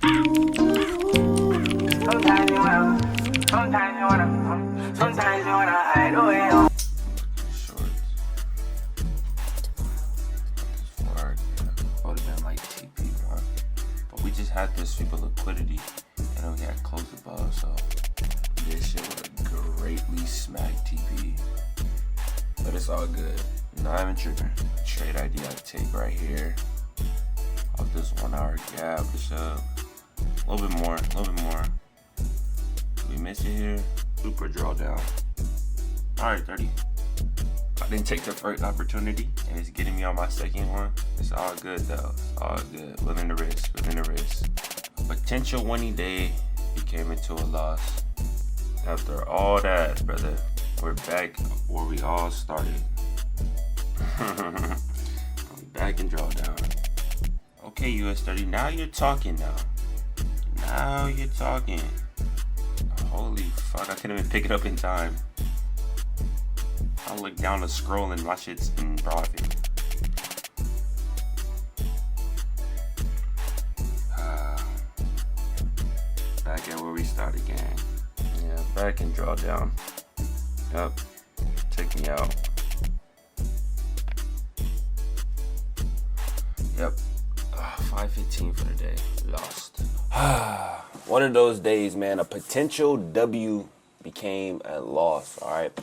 Sometimes you wanna, sometimes you wanna hide away. Shorts. This would have been like TP, bro. But we just had this sweep of liquidity, and then we had closed above, so this shit would have greatly smacked TP. But it's all good. Not even tripping. Trade idea I take right here. Off this 1 hour gap, push up. A little bit more, a little bit more. We miss it here. Super drawdown. Alright, 30. I didn't take the first opportunity, and it's getting me on my second one. It's all good though. It's all good. Within the risk, within the risk. A potential winning day became into a loss. After all that, brother, we're back where we all started. I'm back in drawdown. Okay, US 30. Now you're talking now. Now you're talking. Holy fuck, I couldn't even pick it up in time. I look down the scroll and my shit's in profit. Back at where we started, gang. Yeah, back in drawdown. Yup. Take me out. Yep. 5:15 for the day. Lost. One of those days, man, a potential W became a loss, all right?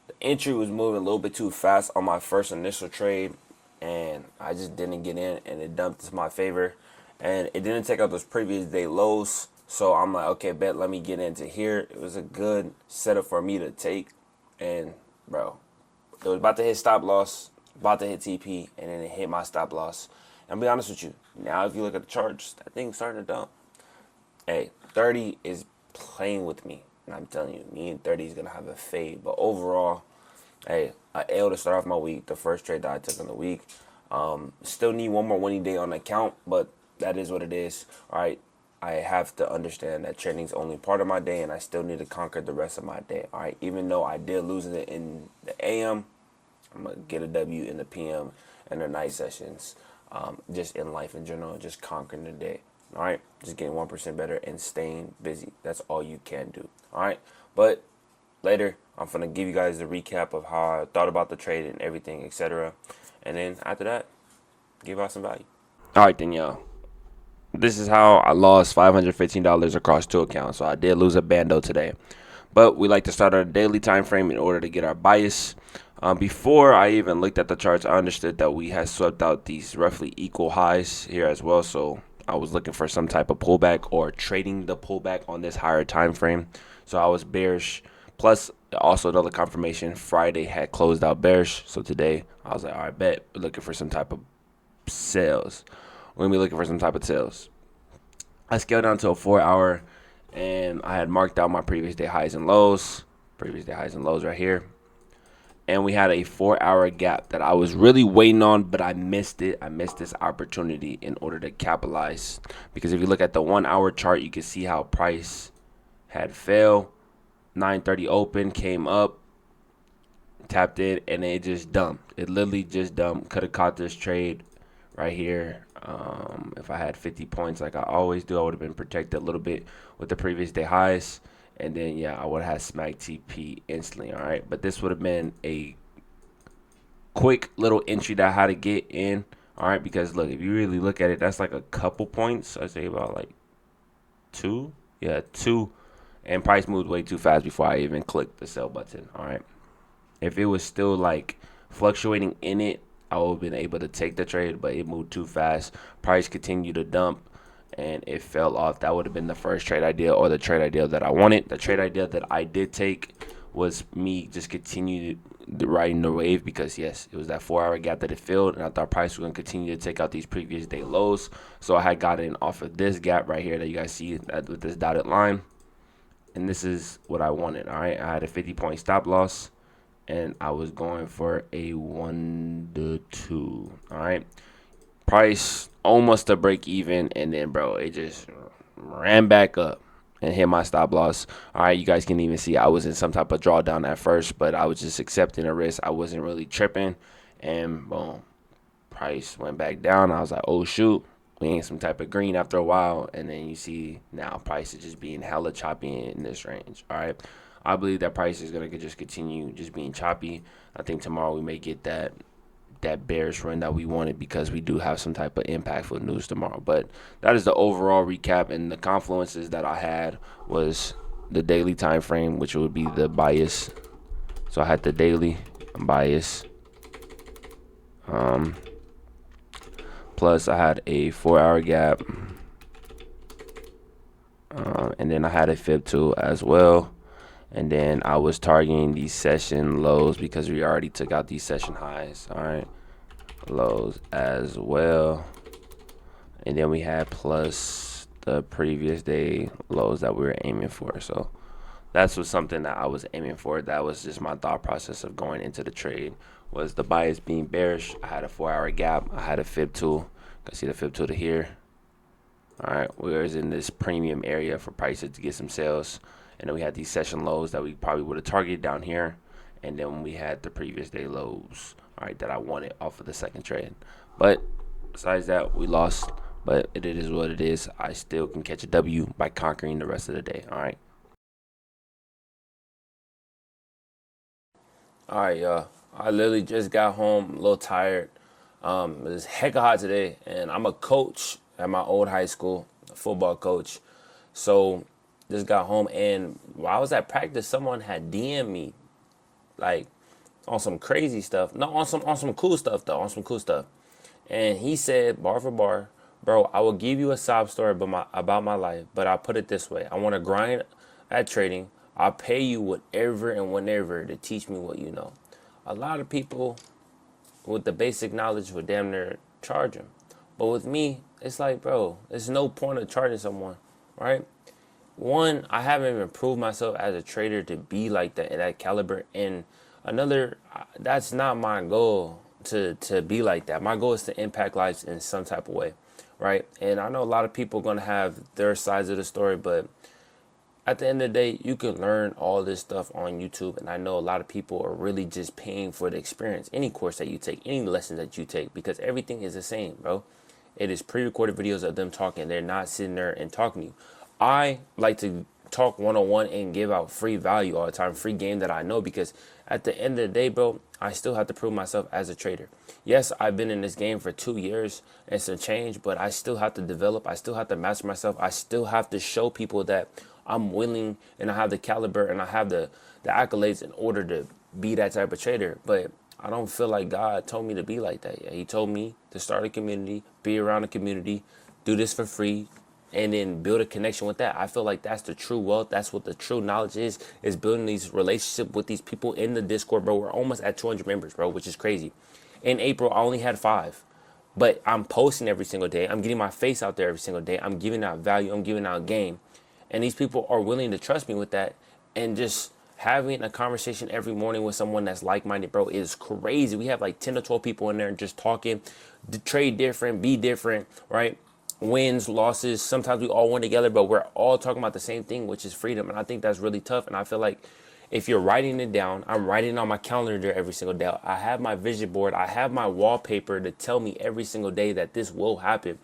The entry was moving a little bit too fast on my first initial trade, and I just didn't get in, and it dumped to my favor. And it didn't take out those previous day lows, so I'm like, okay, bet, let me get into here. It was a good setup for me to take, and, bro, it was about to hit stop loss, about to hit TP, and then it hit my stop loss. And I'll be honest with you, now if you look at the charts, that thing's starting to dump. Hey, 30 is playing with me. And I'm telling you, me and 30 is going to have a fade. But overall, hey, I able to start off my week, the first trade that I took in the week. Still need one more winning day on the account, but that is what it is. All right, I have to understand that trading is only part of my day, and I still need to conquer the rest of my day. All right, even though I did lose it in the AM, I'm going to get a W in the PM and the night sessions. Just in life in general, just conquering the day. All right, just getting 1% better and staying busy. That's all you can do. All right, but later I'm gonna give you guys a recap of how I thought about the trade and everything, etc. And then after that, give out some value. All right, then, y'all. This is how I lost $515 across two accounts. So I did lose a bando today, but we like to start our daily time frame in order to get our bias. Before I even looked at the charts, I understood that we had swept out these roughly equal highs here as well. So I was looking for some type of pullback or trading the pullback on this higher time frame. So I was bearish. Plus, also another confirmation, Friday had closed out bearish. So today I was like, all right, bet, we're looking for some type of sales. We're going to be looking for some type of sales. I scaled down to a 4 hour, and I had marked out my previous day highs and lows. Previous day highs and lows right here. And we had a 4 hour gap that I was really waiting on, but I missed it. I missed this opportunity in order to capitalize. Because if you look at the 1 hour chart, you can see how price had fell. 9:30 open, came up, tapped in, and it just dumped. It literally just dumped. Could have caught this trade right here. If I had 50 points like I always do, I would have been protected a little bit with the previous day highs. And then, yeah, I would have had smack TP instantly, all right? But this would have been a quick little entry that I had to get in, all right? Because, look, if you really look at it, that's like a couple points. I'd say about like 2. Yeah, 2. And price moved way too fast before I even clicked the sell button, all right? If it was still, like, fluctuating in it, I would have been able to take the trade, but it moved too fast. Price continued to dump, and it fell off. That would have been the first trade idea or the trade idea that I wanted. The trade idea that I did take was me just continue riding the wave because, yes, it was that 4 hour gap that it filled, and I thought price was going to continue to take out these previous day lows. So I had gotten off of this gap right here that you guys see with this dotted line, and this is what I wanted, all right? I had a 50-point stop loss, and I was going for a 1 to 2, all right? Price almost to break even, and then, bro, it just ran back up and hit my stop loss. All right, you guys can even see I was in some type of drawdown at first, but I was just accepting a risk. I wasn't really tripping, and boom, price went back down. I was like, oh, shoot. we ain't some type of green after a while, and then you see now prices just being hella choppy in this range. All right, I believe that price is gonna just continue just being choppy. I think tomorrow we may get that bearish run that we wanted because we do have some type of impactful news tomorrow. But that is the overall recap, and the confluences that I had was the daily time frame, which would be the bias. So I had the daily bias. Plus I had a 4-hour gap. And then I had a fib tool as well. And then I was targeting these session lows because we already took out these session highs. All right, lows as well. And then we had plus the previous day lows that we were aiming for. So that's was something that I was aiming for. That was just my thought process of going into the trade, was the bias being bearish. I had a 4-hour gap. I had a fib tool. You can see the fib tool to here. All right, we was in this premium area for prices to get some sales. And then we had these session lows that we probably would have targeted down here. And then we had the previous day lows, all right, that I wanted off of the second trade. But besides that, we lost. But it is what it is. I still can catch a W by conquering the rest of the day, all right? All right, y'all. I literally just got home, a little tired. It was heck of hot today, and I'm a coach at my old high school, a football coach. So just got home, and while I was at practice, someone had DM'd me, like on some crazy stuff. No, on some cool stuff though, on some cool stuff. And he said, bar for bar, bro, I will give you a sob story about my life, but I'll put it this way: I want to grind at trading. I'll pay you whatever and whenever to teach me what you know. A lot of people with the basic knowledge would damn near charge them. But with me, it's like, bro, there's no point of charging someone, right? One, I haven't even proved myself as a trader to be like that caliber. And another, that's not my goal to be like that. My goal is to impact lives in some type of way, right? And I know a lot of people are going to have their sides of the story, but at the end of the day, you can learn all this stuff on YouTube. And I know a lot of people are really just paying for the experience. Any course that you take, any lesson that you take, because everything is the same, bro. It is pre-recorded videos of them talking. They're not sitting there and talking to you. I like to talk one-on-one and give out free value all the time, free game that I know, because at the end of the day, bro, I still have to prove myself as a trader. Yes, I've been in this game for 2 years and some change, but I still have to develop. I still have to master myself. I still have to show people that I'm willing and I have the caliber and I have the accolades in order to be that type of trader. But I don't feel like God told me to be like that yet. He told me to start a community, be around a community, do this for free, and then build a connection with that. I feel like that's the true wealth. That's what the true knowledge is building these relationships with these people in the Discord, bro. We're almost at 200 members, bro, which is crazy. In April, I only had 5. But I'm posting every single day. I'm getting my face out there every single day. I'm giving out value. I'm giving out game. And these people are willing to trust me with that. And just having a conversation every morning with someone that's like-minded, bro, is crazy. We have like 10 to 12 people in there just talking, trade different, be different, right? Wins, losses. Sometimes we all win together, but we're all talking about the same thing, which is freedom. And I think that's really tough. And I feel like if you're writing it down, I'm writing it on my calendar every single day. I have my vision board. I have my wallpaper to tell me every single day that this will happen.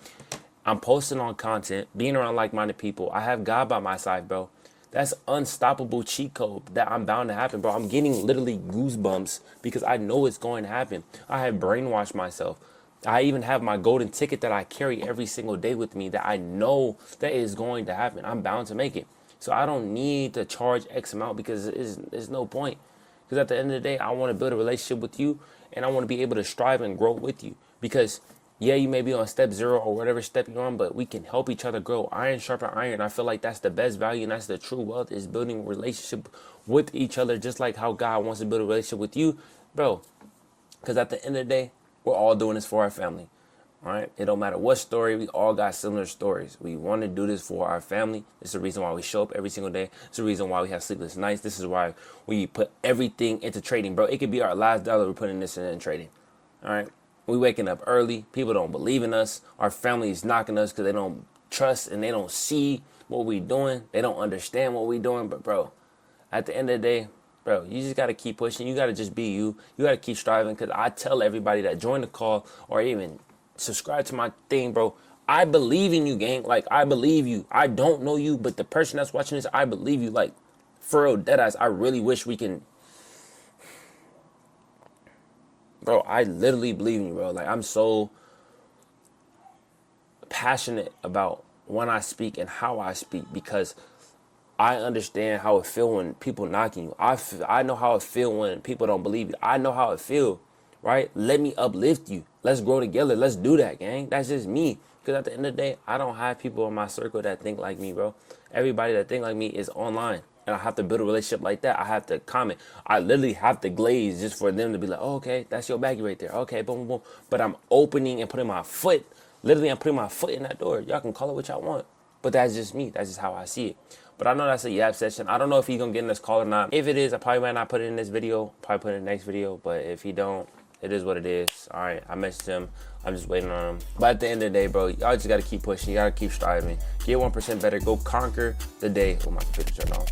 I'm posting on content, being around like-minded people. I have God by my side, bro. That's unstoppable cheat code that I'm bound to happen, bro. I'm getting literally goosebumps because I know it's going to happen. I have brainwashed myself. I even have my golden ticket that I carry every single day with me that I know that is going to happen. I'm bound to make it. So I don't need to charge X amount because there's no point. Because at the end of the day, I want to build a relationship with you and I want to be able to strive and grow with you. Because yeah, you may be on step 0 or whatever step you're on, but we can help each other grow. Iron sharpen iron. I feel like that's the best value and that's the true wealth, is building a relationship with each other, just like how God wants to build a relationship with you, bro. Because at the end of the day, we're all doing this for our family, all right? It don't matter what story. We all got similar stories. We want to do this for our family. This is the reason why we show up every single day. It's the reason why we have sleepless nights. This is why we put everything into trading, bro. It could be our last dollar we're putting this in trading, all right? We waking up early. People don't believe in us. Our family is knocking us because they don't trust and they don't see what we doing. They don't understand what we doing. But, bro, at the end of the day, bro, you just got to keep pushing. You got to just be you. You got to keep striving, because I tell everybody that join the call or even subscribe to my thing, bro, I believe in you, gang. Like, I believe you. I don't know you, but the person that's watching this, I believe you. Like, for real, deadass, I really wish we can. Bro, I literally believe in you, bro. Like, I'm so passionate about when I speak and how I speak because I understand how it feel when people knocking you. I know how it feel when people don't believe you. I know how it feel, right? Let me uplift you. Let's grow together. Let's do that, gang. That's just me. Because at the end of the day, I don't have people in my circle that think like me, bro. Everybody that think like me is online. And I have to build a relationship like that. I have to comment. I literally have to glaze just for them to be like, oh, okay, that's your baggie right there. Okay, boom, boom, boom. But I'm opening and putting my foot, literally I'm putting my foot in that door. Y'all can call it what y'all want. But that's just me. That's just how I see it. But I know that's a Yap session. I don't know if he's going to get in this call or not. If it is, I probably might not put it in this video. Probably put it in the next video. But if he don't, it is what it is. All right, I messaged him. I'm just waiting on him. But at the end of the day, bro, y'all just got to keep pushing. You got to keep striving. Get 1% better. Go conquer the day. Oh, my computer turned off.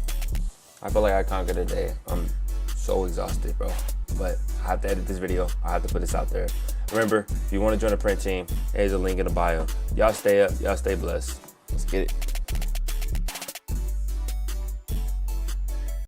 I feel like I conquered the day. I'm so exhausted, bro. But I have to edit this video. I have to put this out there. Remember, if you want to join the print team, here's a link in the bio. Y'all stay up. Y'all stay blessed. Let's get it.